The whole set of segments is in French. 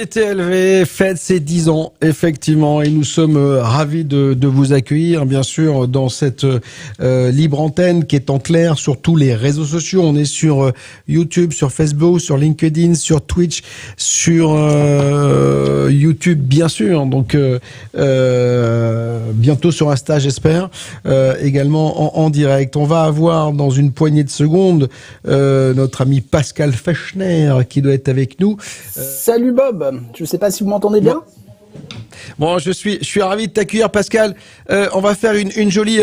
CTLV fête ses 10 ans, effectivement, et nous sommes ravis de vous accueillir, bien sûr, dans cette libre antenne qui est en clair sur tous les réseaux sociaux. On est sur YouTube, sur Facebook, sur LinkedIn, sur Twitch, sur YouTube, bien sûr. Donc, bientôt sur Insta, j'espère, également en direct. On va avoir dans une poignée de secondes notre ami Pascal Fechner qui doit être avec nous. Salut Bob, je ne sais pas si vous m'entendez bien. Bon, je suis ravi de t'accueillir, Pascal. On va faire une jolie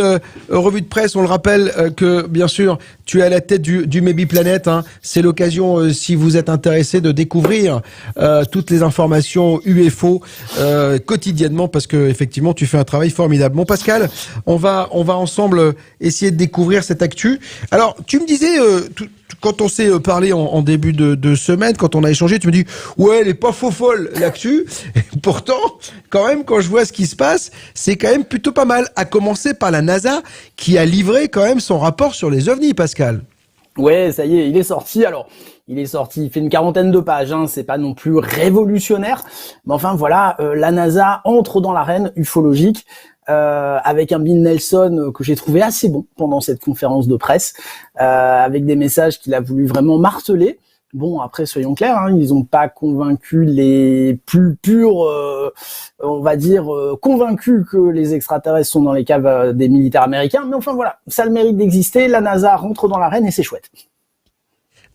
revue de presse. On le rappelle que, bien sûr, tu es à la tête du Maybe Planet. Hein. C'est l'occasion, si vous êtes intéressé, de découvrir toutes les informations UFO quotidiennement, parce que effectivement, tu fais un travail formidable. Bon, Pascal, on va ensemble essayer de découvrir cette actu. Alors, tu me disais quand on s'est parlé en début de semaine, quand on a échangé, tu me dis ouais, elle est pas faux folle l'actu. Pourtant, quand même, quand je vois ce qui se passe, c'est quand même plutôt pas mal. À commencer par la NASA, qui a livré quand même son rapport sur les ovnis, Pascal. Ouais, ça y est, il est sorti. Alors, il fait une 40aine de pages. Hein, c'est pas non plus révolutionnaire, mais enfin voilà, la NASA entre dans l'arène ufologique. Avec un Bill Nelson que j'ai trouvé assez bon pendant cette conférence de presse, avec des messages qu'il a voulu vraiment marteler. Bon, après, soyons clairs, hein, ils n'ont pas convaincu les plus purs, on va dire, convaincus que les extraterrestres sont dans les caves des militaires américains. Mais enfin voilà, ça a le mérite d'exister. La NASA rentre dans l'arène et c'est chouette.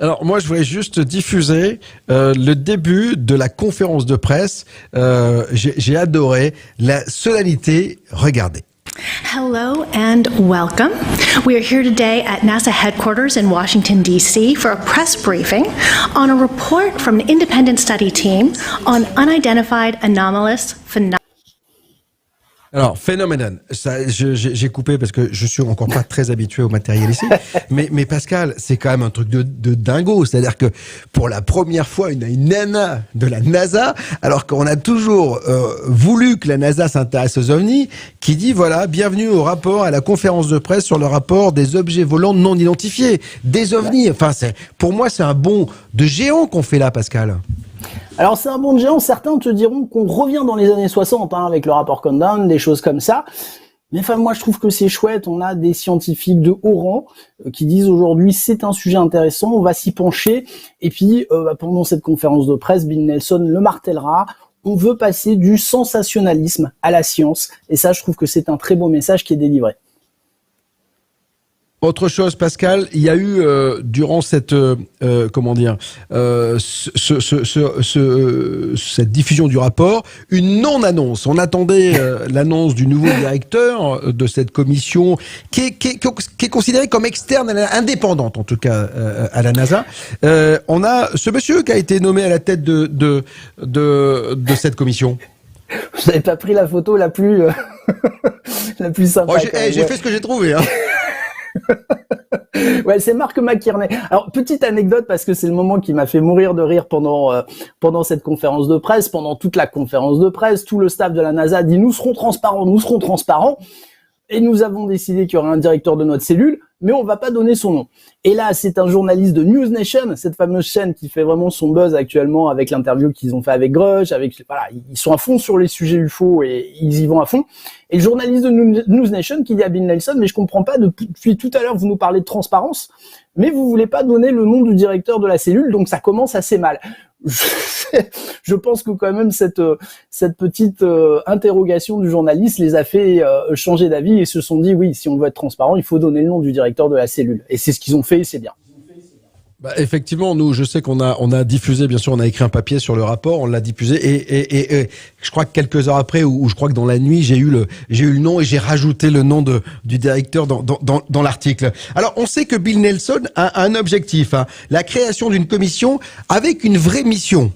Alors moi, je voulais juste diffuser le début de la conférence de presse. J'ai adoré la solennité. Regardez. Hello and welcome. We are here today at NASA headquarters in Washington, D.C. for a press briefing on a report from an independent study team on unidentified anomalous phenomena. Alors, Phenomenon, ça, j'ai coupé parce que je suis encore pas très habitué au matériel ici. Mais Pascal, c'est quand même un truc de dingo. C'est-à-dire que pour la première fois, une nana de la NASA, alors qu'on a toujours voulu que la NASA s'intéresse aux ovnis, qui dit voilà, bienvenue au rapport, à la conférence de presse sur le rapport des objets volants non identifiés, des ovnis. Enfin, pour moi, c'est un bond de géant qu'on fait là, Pascal. Alors c'est un bond de géant, certains te diront qu'on revient dans les années 60 hein, avec le rapport Countdown, des choses comme ça. Mais enfin moi je trouve que c'est chouette, on a des scientifiques de haut rang qui disent aujourd'hui c'est un sujet intéressant, on va s'y pencher. Et puis pendant cette conférence de presse, Bill Nelson le martèlera, on veut passer du sensationnalisme à la science. Et ça je trouve que c'est un très beau message qui est délivré. Autre chose, Pascal, il y a eu durant cette cette diffusion du rapport une non-annonce. On attendait l'annonce du nouveau directeur de cette commission qui est considérée comme externe, indépendante en tout cas à la NASA. On a ce monsieur qui a été nommé à la tête de cette commission. Vous n'avez pas pris la photo la plus la plus sympa. Oh, j'ai fait ce que j'ai trouvé. Hein. Ouais, c'est Mark McKinney. Alors, petite anecdote, parce que c'est le moment qui m'a fait mourir de rire pendant cette conférence de presse, pendant toute la conférence de presse, tout le staff de la NASA dit nous serons transparents, et nous avons décidé qu'il y aurait un directeur de notre cellule, mais on va pas donner son nom. Et là, c'est un journaliste de News Nation, cette fameuse chaîne qui fait vraiment son buzz actuellement avec l'interview qu'ils ont fait avec Grush, voilà, ils sont à fond sur les sujets UFO et ils y vont à fond. Et le journaliste de News Nation qui dit à Bill Nelson, mais je comprends pas, depuis tout à l'heure vous nous parlez de transparence, mais vous voulez pas donner le nom du directeur de la cellule, donc ça commence assez mal. Je pense que quand même cette petite interrogation du journaliste les a fait changer d'avis et se sont dit oui, si on veut être transparent, il faut donner le nom du directeur de la cellule. Et c'est ce qu'ils ont fait et c'est bien. Bah, effectivement, nous, je sais qu'on a diffusé, bien sûr, on a écrit un papier sur le rapport, on l'a diffusé et je crois que quelques heures après, ou je crois que dans la nuit, j'ai eu le nom et j'ai rajouté le nom du directeur dans l'article. Alors, on sait que Bill Nelson a un objectif, hein, la création d'une commission avec une vraie mission.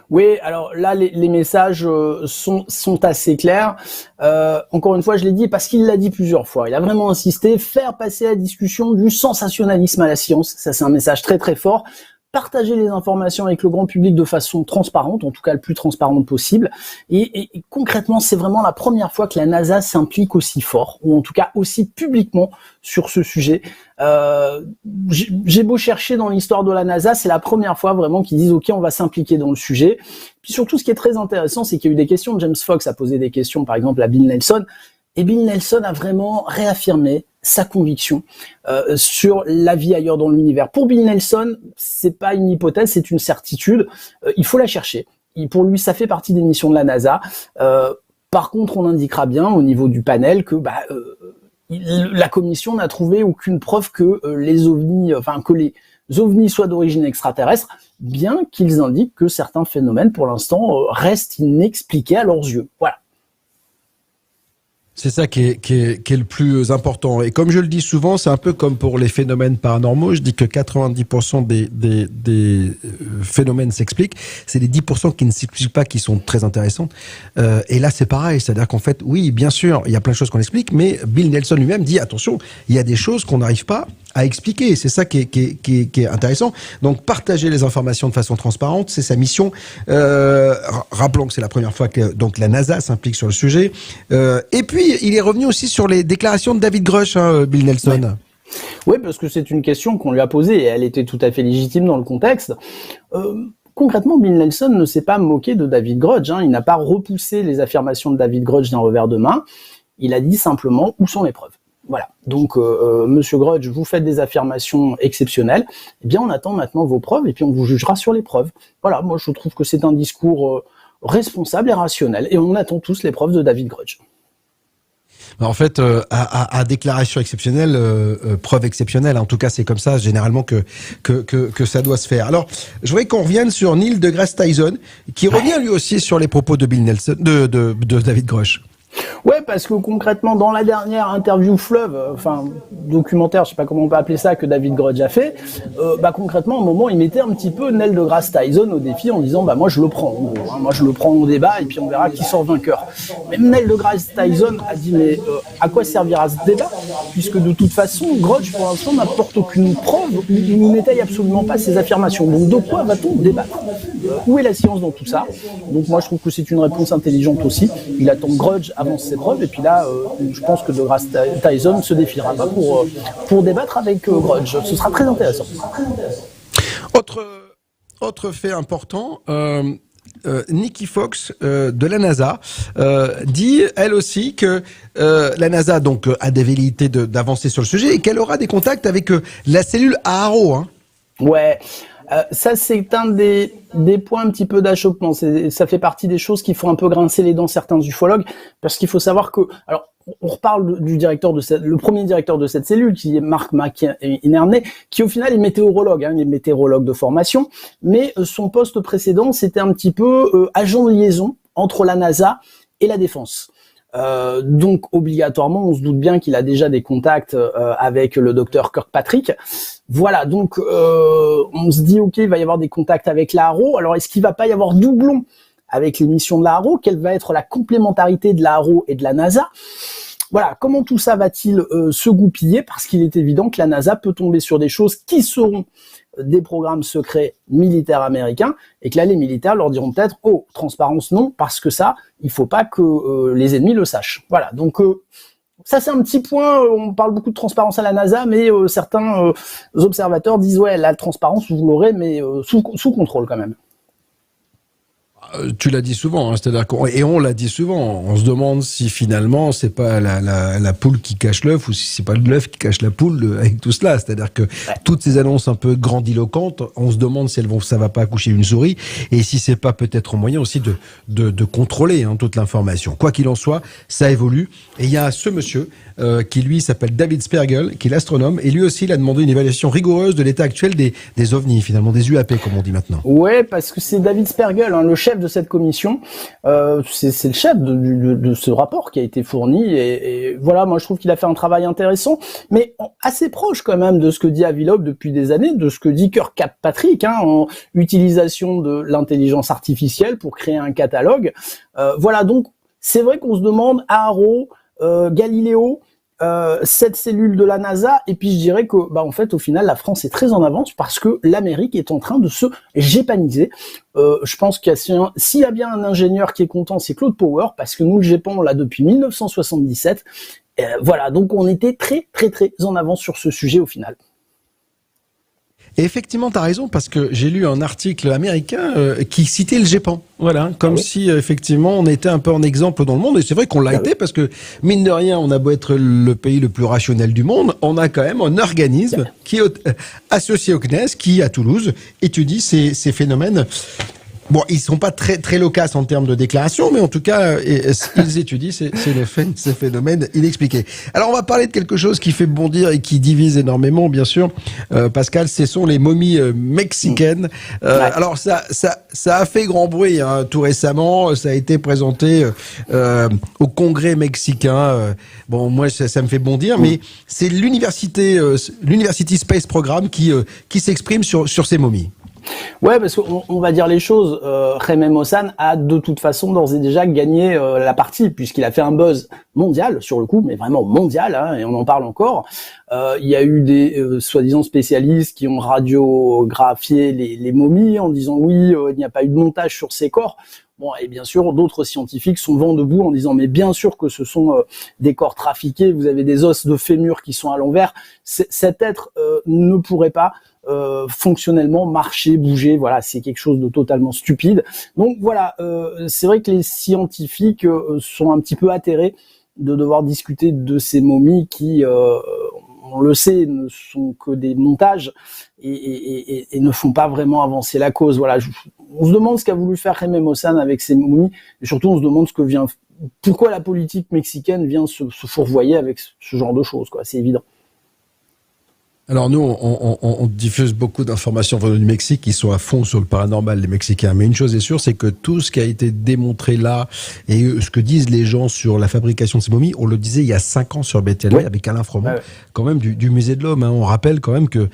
Oui, alors là, les messages sont assez clairs. Encore une fois, je l'ai dit parce qu'il l'a dit plusieurs fois. Il a vraiment insisté, faire passer la discussion du sensationnalisme à la science. Ça, c'est un message très très fort. partager les informations avec le grand public de façon transparente, en tout cas le plus transparente possible. Et concrètement, c'est vraiment la première fois que la NASA s'implique aussi fort, ou en tout cas aussi publiquement sur ce sujet. J'ai beau chercher dans l'histoire de la NASA, c'est la première fois vraiment qu'ils disent ok, on va s'impliquer dans le sujet. Puis surtout, ce qui est très intéressant, c'est qu'il y a eu des questions. James Fox a posé des questions, par exemple à Bill Nelson, et Bill Nelson a vraiment réaffirmé sa conviction sur la vie ailleurs dans l'univers. Pour Bill Nelson, c'est pas une hypothèse, c'est une certitude. Il faut la chercher. Pour lui, ça fait partie des missions de la NASA. Par contre, on indiquera bien au niveau du panel que la commission n'a trouvé aucune preuve que les ovnis soient d'origine extraterrestre, bien qu'ils indiquent que certains phénomènes, pour l'instant, restent inexpliqués à leurs yeux. Voilà. C'est ça qui est le plus important. Et comme je le dis souvent, c'est un peu comme pour les phénomènes paranormaux. Je dis que 90% des phénomènes s'expliquent. C'est les 10% qui ne s'expliquent pas qui sont très intéressants. Et là, c'est pareil. C'est-à-dire qu'en fait, oui, bien sûr, il y a plein de choses qu'on explique, mais Bill Nelson lui-même dit, attention, il y a des choses qu'on n'arrive pas à expliquer. C'est ça qui est intéressant. Donc, partager les informations de façon transparente, c'est sa mission. Rappelons que c'est la première fois que donc la NASA s'implique sur le sujet. Et puis, il est revenu aussi sur les déclarations de David Grush, Bill Nelson. Ouais. Oui, parce que c'est une question qu'on lui a posée et elle était tout à fait légitime dans le contexte. Concrètement, Bill Nelson ne s'est pas moqué de David Grush. Il n'a pas repoussé les affirmations de David Grush d'un revers de main. Il a dit simplement où sont les preuves. Voilà. Donc, Monsieur Grudge, vous faites des affirmations exceptionnelles. Eh bien, on attend maintenant vos preuves et puis on vous jugera sur les preuves. Voilà. Moi, je trouve que c'est un discours responsable et rationnel. Et on attend tous les preuves de David Grudge. En fait, à déclaration exceptionnelle, preuve exceptionnelle. En tout cas, c'est comme ça généralement que ça doit se faire. Alors, je voudrais qu'on revienne sur Neil deGrasse Tyson, qui revient lui aussi sur les propos de Bill Nelson, de David Grush. Ouais, parce que concrètement, dans la dernière interview fleuve, documentaire, je sais pas comment on peut appeler ça, que David Grudge a fait, concrètement, au moment, il mettait un petit peu Neil deGrasse Tyson au défi en disant, moi je le prends, en gros, moi je le prends au débat et puis on verra qui sort vainqueur. Mais Neil deGrasse Tyson a dit, mais à quoi servira ce débat? Puisque de toute façon, Grudge, pour l'instant, n'apporte aucune preuve, il n'étaye absolument pas ses affirmations. Donc de quoi va-t-on débattre? Où est la science dans tout ça? Donc moi, je trouve que c'est une réponse intelligente aussi. Il attend Grudge avance ses preuves et puis là, je pense que deGrasse Tyson se défiera pas pour débattre avec Grudge. Ce sera très intéressant. Autre fait important, Nikki Fox de la NASA dit elle aussi que la NASA donc a des velléités d'avancer sur le sujet et qu'elle aura des contacts avec la cellule AARO. Ouais. Ça, c'est un des points un petit peu d'achoppement. Ça fait partie des choses qui font un peu grincer les dents certains ufologues, parce qu'il faut savoir que, alors, on reparle du directeur le premier directeur de cette cellule, qui est Mark McInerney, qui au final est météorologue, il est météorologue de formation, mais son poste précédent, c'était un petit peu agent de liaison entre la NASA et la défense. Donc obligatoirement, on se doute bien qu'il a déjà des contacts avec le docteur Kirkpatrick. Voilà, donc on se dit ok, il va y avoir des contacts avec l'AARO. Alors est-ce qu'il va pas y avoir doublon avec les missions de l'AARO? Quelle va être la complémentarité de l'AARO et de la NASA? Voilà, comment tout ça va-t-il se goupiller? Parce qu'il est évident que la NASA peut tomber sur des choses qui seront des programmes secrets militaires américains, et que là, les militaires leur diront peut-être, oh, transparence non, parce que ça, il faut pas que les ennemis le sachent. Voilà, donc ça c'est un petit point, on parle beaucoup de transparence à la NASA, mais certains observateurs disent, ouais, la transparence, vous l'aurez, mais sous contrôle quand même. Tu l'as dit souvent, c'est-à-dire et on l'a dit souvent, on se demande si finalement c'est pas la poule qui cache l'œuf ou si c'est pas l'œuf qui cache la poule avec tout cela, c'est-à-dire que toutes ces annonces un peu grandiloquentes, on se demande si ça va pas accoucher une souris et si c'est pas peut-être un moyen aussi de contrôler toute l'information. Quoi qu'il en soit, ça évolue et il y a ce monsieur qui lui s'appelle David Spergel, qui est l'astronome, et lui aussi il a demandé une évaluation rigoureuse de l'état actuel des ovnis, finalement des UAP comme on dit maintenant. Ouais, parce que c'est David Spergel, le chef de cette commission, c'est le chef de ce rapport qui a été fourni, et voilà, moi je trouve qu'il a fait un travail intéressant, mais assez proche quand même de ce que dit Avilov depuis des années, de ce que dit Kirkpatrick, en utilisation de l'intelligence artificielle pour créer un catalogue. Voilà, donc c'est vrai qu'on se demande, AARO, Galileo, cette cellule de la NASA, et puis je dirais que, en fait, au final, la France est très en avance parce que l'Amérique est en train de se gépaniser. Je pense qu'il y a, s'il y a bien un ingénieur qui est content, c'est Claude Power, parce que nous, le GEPAN, on l'a depuis 1977. Voilà, donc on était très, très, très en avance sur ce sujet au final. Et effectivement, tu as raison, parce que j'ai lu un article américain qui citait le GEPAN. Voilà, comme si effectivement on était un peu en exemple dans le monde. Et c'est vrai qu'on l'a été, parce que mine de rien, on a beau être le pays le plus rationnel du monde, on a quand même un organisme qui est associé au CNES, qui à Toulouse étudie ces phénomènes. Bon, ils sont pas très très loquaces en termes de déclaration, mais en tout cas, ils étudient ces phénomènes inexpliqués. Alors, on va parler de quelque chose qui fait bondir et qui divise énormément, bien sûr. Pascal, ce sont les momies mexicaines. Alors, ça a fait grand bruit tout récemment. Ça a été présenté au Congrès mexicain. Bon, moi, ça me fait bondir, mais c'est l'University Space Program qui s'exprime sur ces momies. Ouais, parce qu'on va dire les choses. Jaime Maussan a de toute façon d'ores et déjà gagné la partie, puisqu'il a fait un buzz mondial sur le coup, mais vraiment mondial, et on en parle encore. Il y a eu des soi-disant spécialistes qui ont radiographié les momies en disant oui, il n'y a pas eu de montage sur ces corps. Bon, et bien sûr, d'autres scientifiques sont vent debout en disant mais bien sûr que ce sont des corps trafiqués. Vous avez des os de fémur qui sont à l'envers. Cet être ne pourrait pas fonctionnellement marcher, bouger, voilà, c'est quelque chose de totalement stupide. Donc voilà, c'est vrai que les scientifiques sont un petit peu atterrés de devoir discuter de ces momies qui, on le sait, ne sont que des montages et ne font pas vraiment avancer la cause. Voilà, on se demande ce qu'a voulu faire Jaime Maussan avec ces momies, et surtout on se demande pourquoi la politique mexicaine vient se fourvoyer avec ce genre de choses, quoi. C'est évident. Alors nous, on diffuse beaucoup d'informations venant du Mexique qui sont à fond sur le paranormal, les Mexicains. Mais une chose est sûre, c'est que tout ce qui a été démontré là, et ce que disent les gens sur la fabrication de ces momies, on le disait il y a 5 ans sur BTLV avec Alain Fromont, quand même du Musée de l'Homme. On rappelle quand même que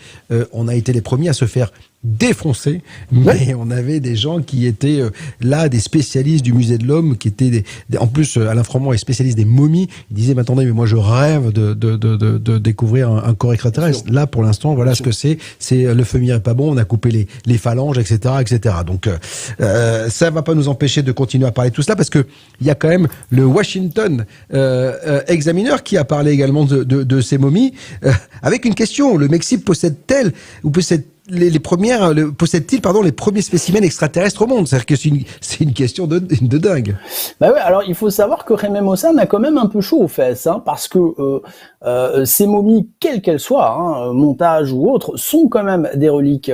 on a été les premiers à se faire défoncé, mais on avait des gens qui étaient là, des spécialistes du Musée de l'Homme, qui étaient en plus Alain Fromont est spécialiste des momies. Il disait mais attendez, mais moi je rêve de découvrir un corps extraterrestre. Là pour l'instant, voilà ce que c'est le fémur est pas bon, on a coupé les phalanges, etc. Donc ça va pas nous empêcher de continuer à parler de tout cela, parce que il y a quand même le Washington Examiner qui a parlé également de ces momies avec une question: le Mexique possède-t-il les premiers spécimens extraterrestres au monde? C'est-à-dire que c'est une question de dingue. Bah ouais, alors il faut savoir que Jaime Maussan a quand même un peu chaud aux fesses, parce que ces momies, quelles qu'elles soient, montage ou autres, sont quand même des reliques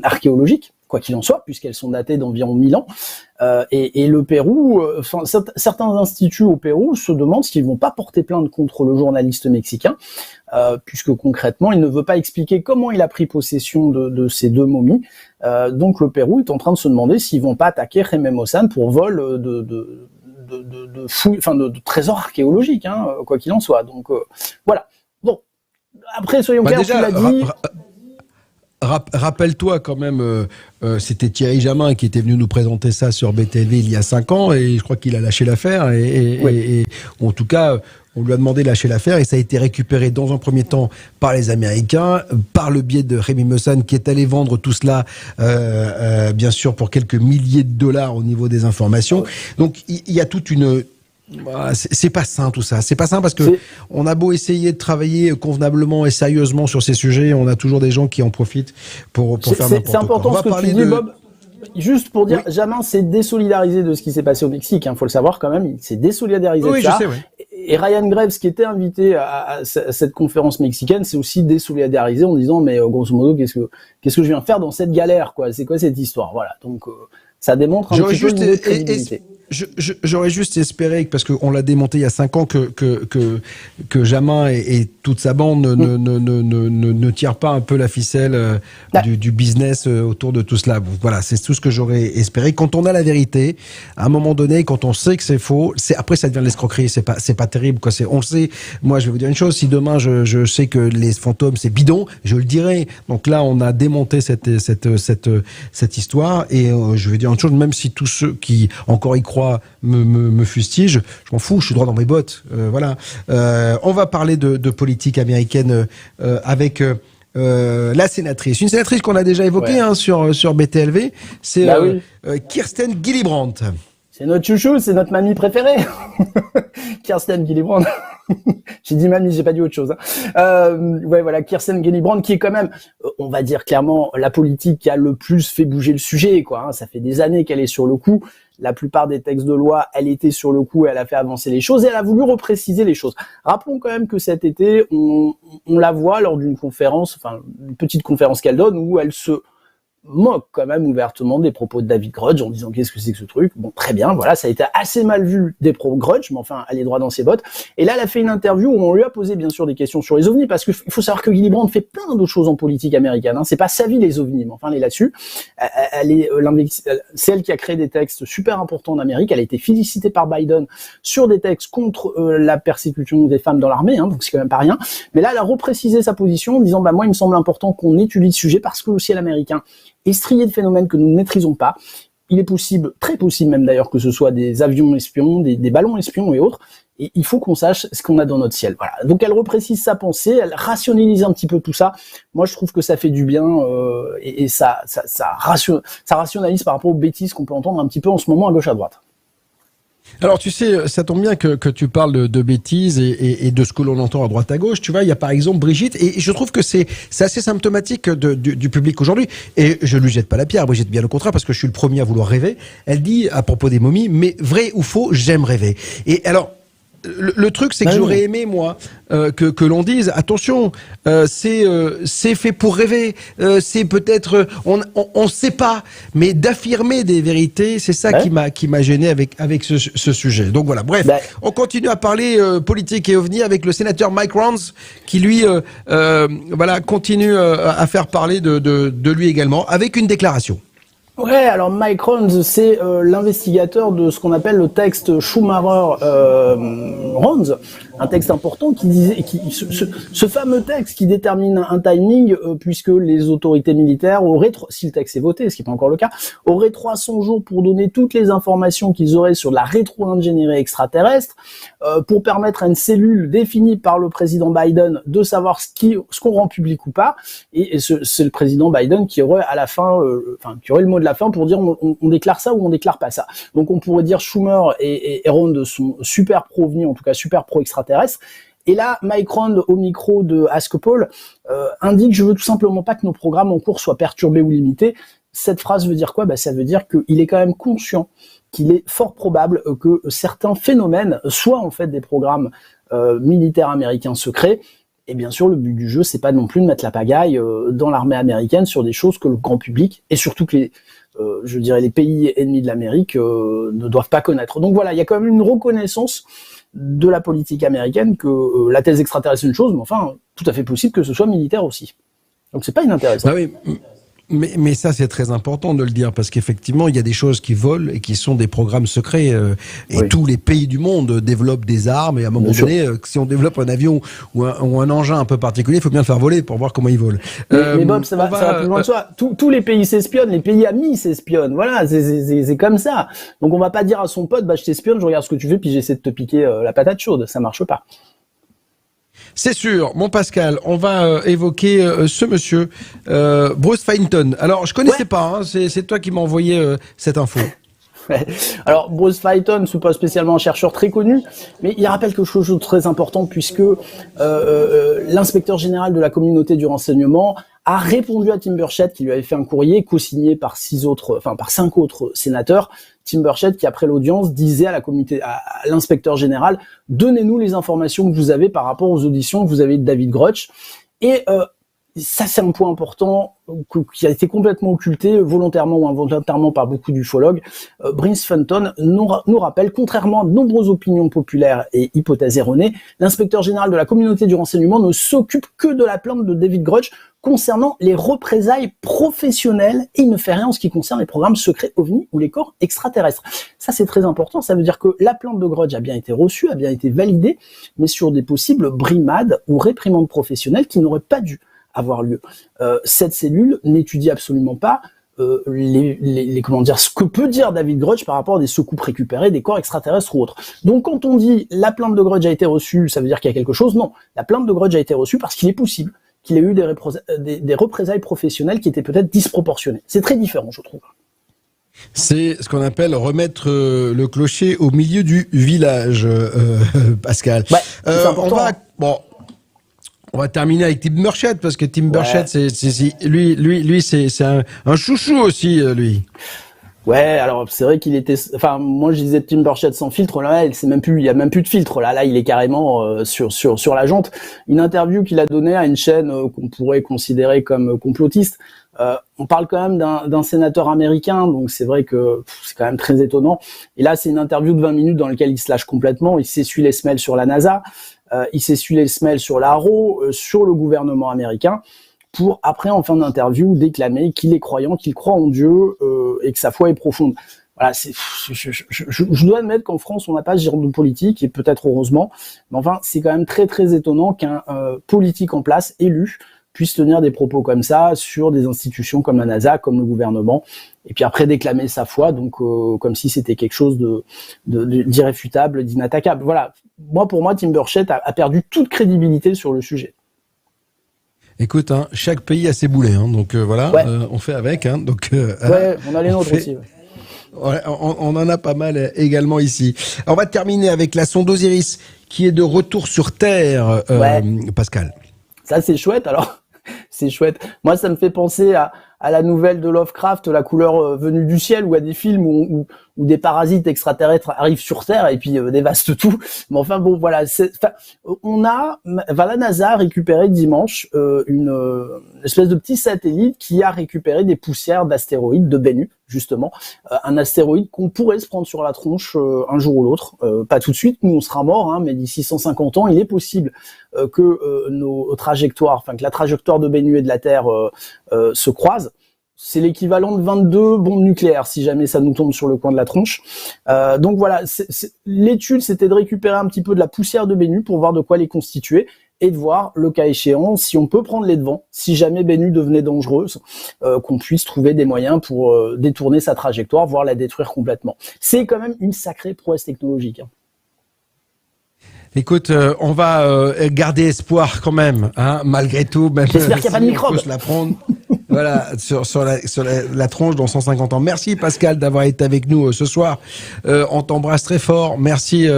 archéologiques, quoi qu'il en soit, puisqu'elles sont datées d'environ 1000 ans. Et le Pérou, certains instituts au Pérou se demandent s'ils vont pas porter plainte contre le journaliste mexicain, puisque concrètement, il ne veut pas expliquer comment il a pris possession de ces deux momies. Donc le Pérou est en train de se demander s'ils vont pas attaquer Jaime Maussan pour vol de trésors archéologiques, quoi qu'il en soit. Donc voilà. Bon, après soyons clairs, tu l'as dit. Rappelle-toi quand même, c'était Thierry Jamin qui était venu nous présenter ça sur BTLV il y a 5 ans, et je crois qu'il a lâché l'affaire, et en tout cas, on lui a demandé de lâcher l'affaire, et ça a été récupéré dans un premier temps par les Américains, par le biais de Jaime Maussan, qui est allé vendre tout cela, bien sûr, pour quelques milliers de dollars au niveau des informations. Donc, il y a toute une... C'est pas sain tout ça. C'est pas sain parce que on a beau essayer de travailler convenablement et sérieusement sur ces sujets, on a toujours des gens qui en profitent pour faire n'importe quoi. C'est important ce que tu dis, Bob. Juste pour dire, Jamin s'est désolidarisé de ce qui s'est passé au Mexique. Faut le savoir quand même. Il s'est désolidarisé de ça. Je sais, oui. Et Ryan Graves, qui était invité à cette conférence mexicaine, s'est aussi désolidarisé en disant mais grosso modo qu'est-ce que je viens faire dans cette galère, quoi. C'est quoi cette histoire? Voilà. Donc ça démontre un petit peu le niveau de crédibilité. J'aurais juste espéré, parce qu'on l'a démonté il y a 5 ans, que Jamin et toute sa bande ne tirent pas un peu la ficelle du business autour de tout cela. Voilà, c'est tout ce que j'aurais espéré. Quand on a la vérité, à un moment donné, quand on sait que c'est faux, après ça devient de l'escroquerie. C'est pas terrible, quoi. On le sais. Moi, je vais vous dire une chose: si demain je sais que les fantômes c'est bidon, je le dirai. Donc là, on a démonté cette histoire, et je vais dire une chose: même si tous ceux qui encore y croient droit me fustige, je m'en fous, je suis droit dans mes bottes. Voilà. On va parler de politique américaine avec la sénatrice. Une sénatrice qu'on a déjà évoquée sur BTLV, c'est Kirsten Gillibrand. C'est notre chouchou, c'est notre mamie préférée. Kirsten Gillibrand. J'ai dit mamie, j'ai pas dit autre chose. Voilà, Kirsten Gillibrand, qui est quand même, on va dire clairement, la politique qui a le plus fait bouger le sujet, quoi. Ça fait des années qu'elle est sur le coup. La plupart des textes de loi, elle était sur le coup, elle a fait avancer les choses et elle a voulu repréciser les choses. Rappelons quand même que cet été, on la voit lors d'une conférence, enfin, une petite conférence qu'elle donne où elle se moque quand même ouvertement des propos de David Grudge en disant qu'est-ce que c'est que ce truc. Bon, très bien, voilà, ça a été assez mal vu des pro Grudge, mais enfin, elle est droit dans ses bottes. Et là, elle a fait une interview où on lui a posé bien sûr des questions sur les ovnis, parce qu'il faut savoir que Gillibrand fait plein d'autres choses en politique américaine. C'est pas sa vie les ovnis, mais enfin, elle est là-dessus. C'est elle qui a créé des textes super importants en Amérique. Elle a été félicitée par Biden sur des textes contre la persécution des femmes dans l'armée, donc c'est quand même pas rien. Mais là, elle a reprécisé sa position en disant, moi, il me semble important qu'on étudie le sujet parce que le ciel américain est strié de phénomènes que nous ne maîtrisons pas. Il est possible, très possible même d'ailleurs, que ce soit des avions espions, des ballons espions et autres. Et il faut qu'on sache ce qu'on a dans notre ciel. Voilà. Donc elle reprécise sa pensée, elle rationalise un petit peu tout ça. Moi, je trouve que ça fait du bien et ça rationalise par rapport aux bêtises qu'on peut entendre un petit peu en ce moment à gauche à droite. Alors tu sais, ça tombe bien que tu parles de bêtises et de ce que l'on entend à droite à gauche. Tu vois, il y a par exemple Brigitte, et je trouve que c'est assez symptomatique du public aujourd'hui. Et je lui jette pas la pierre, Brigitte, bien au contraire, parce que je suis le premier à vouloir rêver. Elle dit à propos des momies, mais vrai ou faux, j'aime rêver. Et alors, le truc, c'est que j'aurais aimé, moi, que l'on dise, attention, c'est fait pour rêver, c'est peut-être, on sait pas, mais d'affirmer des vérités, c'est ça qui m'a gêné avec ce sujet. Donc voilà, bref, on continue à parler politique et ovni avec le sénateur Mike Rounds, qui lui, continue à faire parler de lui également, avec une déclaration. Ouais, alors Mike Rounds, c'est l'investigateur de ce qu'on appelle le texte Schumacher-Rounds, un texte important qui disait, ce fameux texte qui détermine un timing, puisque les autorités militaires auraient, si le texte est voté, ce qui n'est pas encore le cas, auraient 300 jours pour donner toutes les informations qu'ils auraient sur la rétro-ingénierie extraterrestre, pour permettre à une cellule définie par le président Biden de savoir ce qu'on rend public ou pas, et c'est le président Biden qui aurait à la fin, qui aurait le mot de la fin pour dire on déclare ça ou on déclare pas ça. Donc on pourrait dire Schumer et Round sont super pro-ovni, en tout cas super pro-extraterrestre. Et là, Mike Round, au micro de Ask Paul, indique « Je veux tout simplement pas que nos programmes en cours soient perturbés ou limités ». Cette phrase veut dire quoi ? Ça veut dire qu'il est quand même conscient qu'il est fort probable que certains phénomènes soient en fait des programmes militaires américains secrets. Et bien sûr, le but du jeu, c'est pas non plus de mettre la pagaille dans l'armée américaine sur des choses que le grand public, et surtout que les pays ennemis de l'Amérique ne doivent pas connaître. Donc voilà, il y a quand même une reconnaissance de la politique américaine que la thèse extraterrestre c'est une chose, mais enfin, tout à fait possible que ce soit militaire aussi. Donc c'est pas inintéressant. Ah oui. Mais ça, c'est très important de le dire, parce qu'effectivement, il y a des choses qui volent et qui sont des programmes secrets. Et tous les pays du monde développent des armes. Et à un moment donné, si on développe un avion ou un engin un peu particulier, il faut bien le faire voler pour voir comment il vole. Mais Bob, ça va plus loin que ça. Tous les pays s'espionnent, les pays amis s'espionnent. Voilà, c'est comme ça. Donc on va pas dire à son pote, je t'espionne, je regarde ce que tu fais, puis j'essaie de te piquer la patate chaude. Ça marche pas. C'est sûr, mon Pascal, on va évoquer ce monsieur, Bruce Feinton. Alors, je connaissais pas, c'est toi qui m'as envoyé cette info. Alors, Bruce Feinton, c'est pas spécialement un chercheur très connu, mais il rappelle quelque chose de très important, puisque l'inspecteur général de la communauté du renseignement a répondu à Tim Burchett, qui lui avait fait un courrier co-signé par 5 autres sénateurs. Tim Burchett, qui après l'audience disait à l'inspecteur général, donnez-nous les informations que vous avez par rapport aux auditions que vous avez de David Grudge. Et ça, c'est un point important qui a été complètement occulté, volontairement ou involontairement, par beaucoup d'ufologues. Bruce Feinton nous rappelle, contrairement à de nombreuses opinions populaires et hypothèses erronées, l'inspecteur général de la communauté du renseignement ne s'occupe que de la plainte de David Grudge concernant les représailles professionnelles, et il ne fait rien en ce qui concerne les programmes secrets OVNI ou les corps extraterrestres. Ça, c'est très important. Ça veut dire que la plainte de Grudge a bien été reçue, a bien été validée, mais sur des possibles brimades ou réprimandes professionnelles qui n'auraient pas dû avoir lieu. Cette cellule n'étudie absolument pas comment dire, ce que peut dire David Grush par rapport à des secoupes récupérées, des corps extraterrestres ou autres. Donc quand on dit la plainte de Grush a été reçue, ça veut dire qu'il y a quelque chose. Non, la plainte de Grush a été reçue parce qu'il est possible qu'il ait eu des représailles professionnelles qui étaient peut-être disproportionnées. C'est très différent, je trouve. C'est ce qu'on appelle remettre le clocher au milieu du village, Pascal. Ouais, c'est important. On va terminer avec Tim Burchett parce que Tim Burchett, lui, c'est un chouchou aussi, lui. Ouais, alors c'est vrai qu'il était, enfin moi je disais Tim Burchett sans filtre, là il y a même plus de filtre, là il est carrément sur la jante. Une interview qu'il a donnée à une chaîne qu'on pourrait considérer comme complotiste. On parle quand même d'un sénateur américain, donc c'est vrai que c'est quand même très étonnant. Et là c'est une interview de 20 minutes dans laquelle il se lâche complètement, il s'essuie les semelles sur la NASA, il s'essuie les semelles sur l'ARO, sur le gouvernement américain, pour après en fin d'interview déclamer qu'il est croyant, qu'il croit en Dieu et que sa foi est profonde. Voilà, je dois admettre qu'en France on n'a pas ce genre de politique et peut-être heureusement, mais enfin c'est quand même très très étonnant qu'un politique en place élu puisse tenir des propos comme ça sur des institutions comme la NASA, comme le gouvernement, et puis après déclamer sa foi, donc comme si c'était quelque chose d'irréfutable, d'inattaquable. Voilà, pour moi, Tim Burchett a perdu toute crédibilité sur le sujet. Écoute, chaque pays a ses boulets, donc voilà, ouais. On fait avec. Donc, on a les nôtres aussi. Ouais, on en a pas mal également ici. Alors, on va terminer avec la sonde Osiris qui est de retour sur Terre, Pascal. Ça, c'est chouette. Alors, c'est chouette. Moi, ça me fait penser à la nouvelle de Lovecraft, La couleur venue du ciel, ou à des films où des parasites extraterrestres arrivent sur Terre et puis dévastent tout. Mais enfin bon, voilà. La NASA a récupéré dimanche une espèce de petit satellite qui a récupéré des poussières d'astéroïdes de Bennu, justement, un astéroïde qu'on pourrait se prendre sur la tronche un jour ou l'autre. Pas tout de suite, nous on sera morts, mais d'ici 150 ans, il est possible que nos trajectoires, enfin que la trajectoire de Bennu et de la Terre se croisent. C'est l'équivalent de 22 bombes nucléaires si jamais ça nous tombe sur le coin de la tronche. Donc voilà, l'étude c'était de récupérer un petit peu de la poussière de Bennu pour voir de quoi elle est constituée et de voir, le cas échéant, si on peut prendre les devants, si jamais Bennu devenait dangereuse, qu'on puisse trouver des moyens pour détourner sa trajectoire, voire la détruire complètement. C'est quand même une sacrée prouesse technologique. Écoute, on va garder espoir quand même, malgré tout. Même j'espère qu'il n'y a pas de microbes. Se la prendre, voilà, sur la tronche dans 150 ans. Merci Pascal d'avoir été avec nous ce soir. On t'embrasse très fort. Merci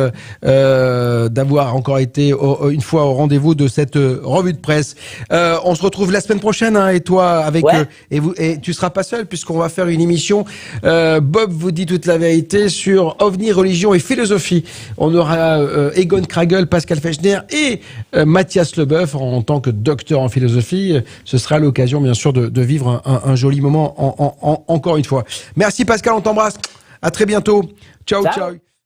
d'avoir encore été une fois au rendez-vous de cette revue de presse. On se retrouve la semaine prochaine, et toi avec et tu seras pas seul puisqu'on va faire une émission. Bob vous dit toute la vérité sur OVNI, religion et philosophie. On aura Egon Kragel, Pascal Fechner et Mathias Leboeuf en tant que docteur en philosophie. Ce sera l'occasion bien sûr de vivre un joli moment encore une fois. Merci Pascal, on t'embrasse. À très bientôt. Ciao.